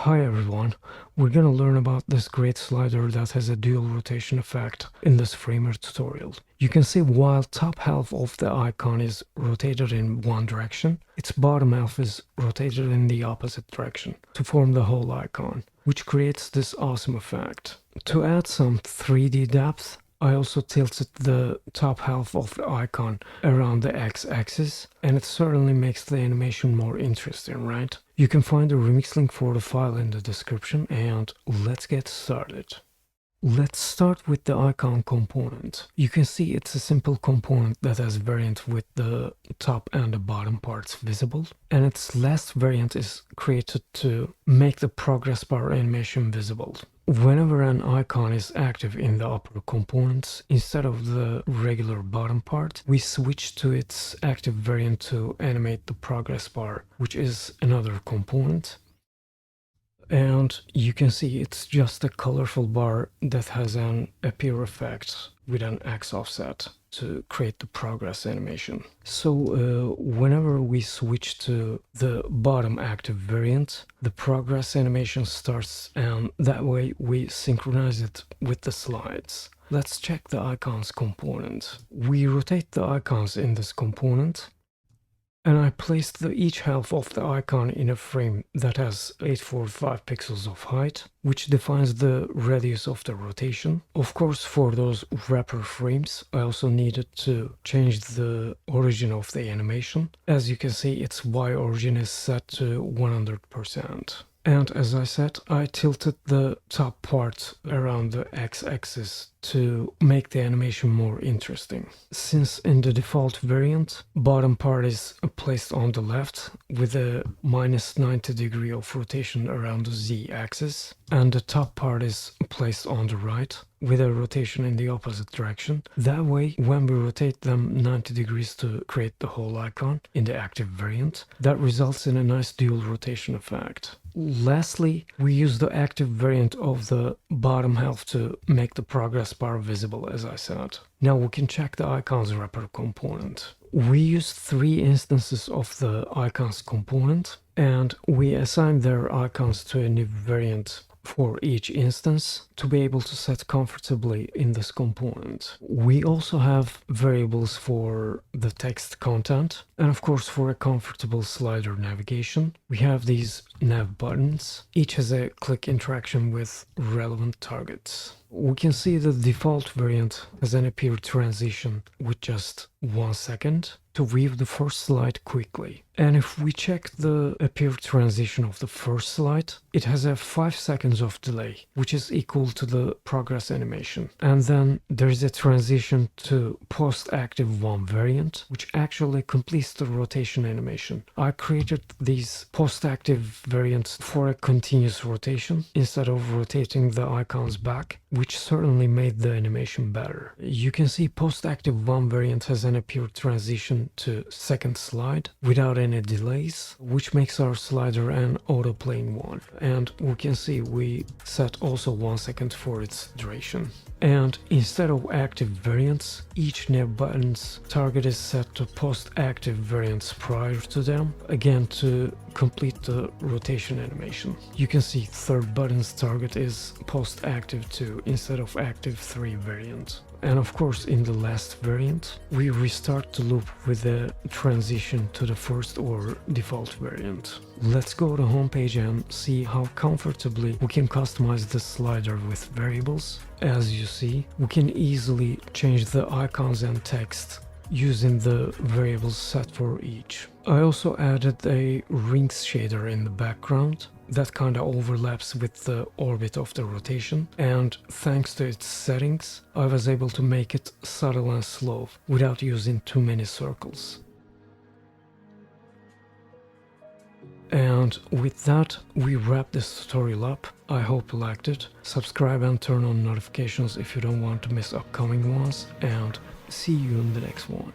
Hi everyone, we're gonna learn about this great slider that has a dual rotation effect in this Framer tutorial. You can see while top half of the icon is rotated in one direction, its bottom half is rotated in the opposite direction to form the whole icon, which creates this awesome effect. To add some 3D depth, I also tilted the top half of the icon around the x-axis, and it certainly makes the animation more interesting, right? You can find the remix link for the file in the description, and let's get started. Let's start with the icon component. You can see it's a simple component that has variant with the top and the bottom parts visible, and its last variant is created to make the progress bar animation visible. Whenever an icon is active in the upper components, instead of the regular bottom part, we switch to its active variant to animate the progress bar, which is another component. And you can see it's just a colorful bar that has an appear effect with an X offset to create the progress animation. So whenever we switch to the bottom active variant, the progress animation starts, and that way we synchronize it with the slides. Let's check the icons component. We rotate the icons in this component, and I placed each half of the icon in a frame that has 845 pixels of height, which defines the radius of the rotation. Of course, for those wrapper frames, I also needed to change the origin of the animation. As you can see, its Y origin is set to 100%. And as I said, I tilted the top part around the x-axis to make the animation more interesting. Since in the default variant, bottom part is placed on the left with a minus 90 degree of rotation around the z-axis, and the top part is placed on the right with a rotation in the opposite direction. That way, when we rotate them 90 degrees to create the whole icon in the active variant, that results in a nice dual rotation effect. Lastly, we use the active variant of the bottom half to make the progress bar visible, as I said. Now we can check the icons wrapper component. We use 3 instances of the icons component, and we assign their icons to a new variant for each instance to be able to set comfortably in this component. We also have variables for the text content, and of course for a comfortable slider navigation. We have these nav buttons. Each has a click interaction with relevant targets. We can see the default variant has an appear transition with just 1 second to view the first slide quickly. And if we check the appear transition of the first slide, it has a 5 seconds of delay, which is equal to the progress animation. And then there is a transition to post-active 1 variant, which actually completes the rotation animation. I created these post-active variants for a continuous rotation instead of rotating the icons back, which certainly made the animation better. You can see post-active 1 variant has an appear transition to second slide without any delays, which makes our slider an auto-playing one. And we can see we set also 1 second for its duration. And instead of active variants, each nav button's target is set to post-active variants prior to them, again to complete the rotation animation. You can see third button's target is post-active 2 instead of active 3 variant. And of course, in the last variant, we restart the loop with a transition to the first or default variant. Let's go to homepage and see how comfortably we can customize the slider with variables. As you see, we can easily change the icons and text using the variables set for each. I also added a rings shader in the background that kind of overlaps with the orbit of the rotation, and thanks to its settings, I was able to make it subtle and slow without using too many circles. And with that, we wrap this tutorial up. I hope you liked it. Subscribe and turn on notifications if you don't want to miss upcoming ones, and see you in the next one.